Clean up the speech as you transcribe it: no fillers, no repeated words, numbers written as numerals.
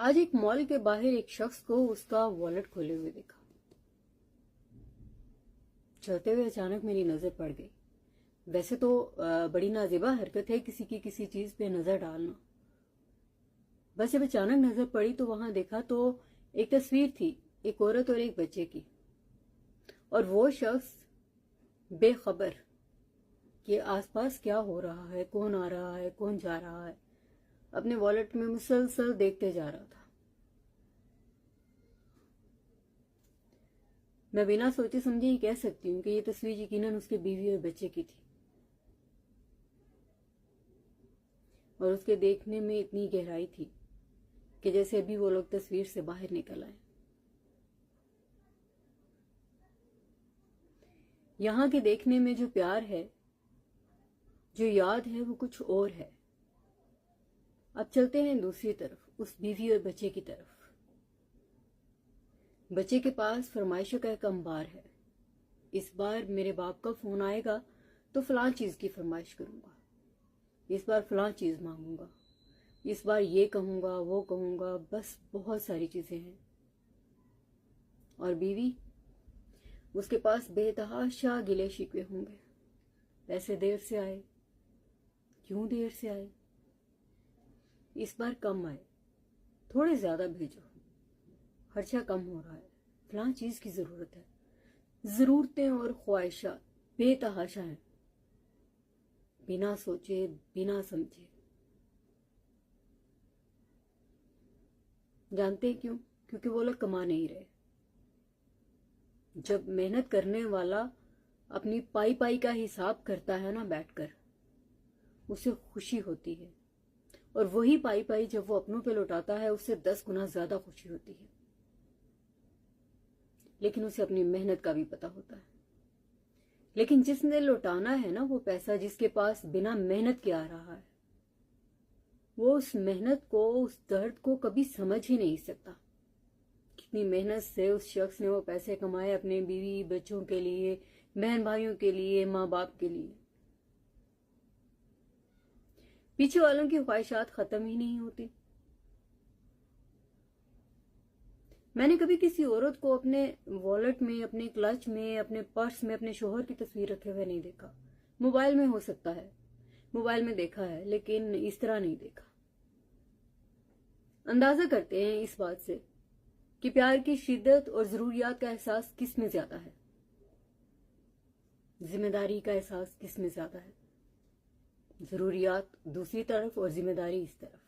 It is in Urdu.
آج ایک مال کے باہر ایک شخص کو اس کا والیٹ کھولے ہوئے دیکھا. چلتے ہوئے اچانک میری نظر پڑ گئی. ویسے تو بڑی نازیبا حرکت ہے کسی کی کسی چیز پہ نظر ڈالنا. بس جب اچانک نظر پڑی تو وہاں دیکھا تو ایک تصویر تھی، ایک عورت اور ایک بچے کی. اور وہ شخص بے خبر کہ آس پاس کیا ہو رہا ہے، کون آ رہا ہے، کون جا رہا ہے، اپنے والیٹ میں مسلسل دیکھتے جا رہا تھا. میں بنا سوچے سمجھے یہ کہہ سکتی ہوں کہ یہ تصویر یقیناً اس کے بیوی اور بچے کی تھی، اور اس کے دیکھنے میں اتنی گہرائی تھی کہ جیسے ابھی وہ لوگ تصویر سے باہر نکل آئے. یہاں کے دیکھنے میں جو پیار ہے، جو یاد ہے، وہ کچھ اور ہے. اب چلتے ہیں دوسری طرف، اس بیوی اور بچے کی طرف. بچے کے پاس فرمائشوں کا ایک انبار ہے. اس بار میرے باپ کا فون آئے گا تو فلاں چیز کی فرمائش کروں گا، اس بار فلاں چیز مانگوں گا، اس بار یہ کہوں گا، وہ کہوں گا، بس بہت ساری چیزیں ہیں. اور بیوی، اس کے پاس بے تحاشا گلے شکوے ہوں گے. پیسے دیر سے آئے، کیوں دیر سے آئے، اس بار کم آئے، تھوڑے زیادہ بھیجو، خرچہ کم ہو رہا ہے، فلاں چیز کی ضرورت ہے. ضرورتیں اور خواہشات بے تحاشا ہیں، بنا سوچے بنا سمجھے. جانتے کیوں؟ کیونکہ وہ لوگ کما نہیں رہے. جب محنت کرنے والا اپنی پائی پائی کا حساب کرتا ہے نا بیٹھ کر، اسے خوشی ہوتی ہے. اور وہی پائی پائی جب وہ اپنوں پہ لوٹاتا ہے اس سے 10 گنا زیادہ خوشی ہوتی ہے. لیکن اسے اپنی محنت کا بھی پتا ہوتا ہے. لیکن جس نے لوٹانا ہے نا وہ پیسہ، جس کے پاس بنا محنت کے آ رہا ہے، وہ اس محنت کو، اس درد کو کبھی سمجھ ہی نہیں سکتا. کتنی محنت سے اس شخص نے وہ پیسے کمائے اپنے بیوی بچوں کے لیے، بہن بھائیوں کے لیے، ماں باپ کے لیے. پیچھے والوں کی خواہشات ختم ہی نہیں ہوتی. میں نے کبھی کسی عورت کو اپنے والیٹ میں، اپنے کلچ میں، اپنے پرس میں اپنے شوہر کی تصویر رکھے ہوئے نہیں دیکھا. موبائل میں ہو سکتا ہے، موبائل میں دیکھا ہے، لیکن اس طرح نہیں دیکھا. اندازہ کرتے ہیں اس بات سے کہ پیار کی شدت اور ضروریات کا احساس کس میں زیادہ ہے، ذمہ داری کا احساس کس میں زیادہ ہے. ضروریات دوسری طرف اور ذمہ داری اس طرف.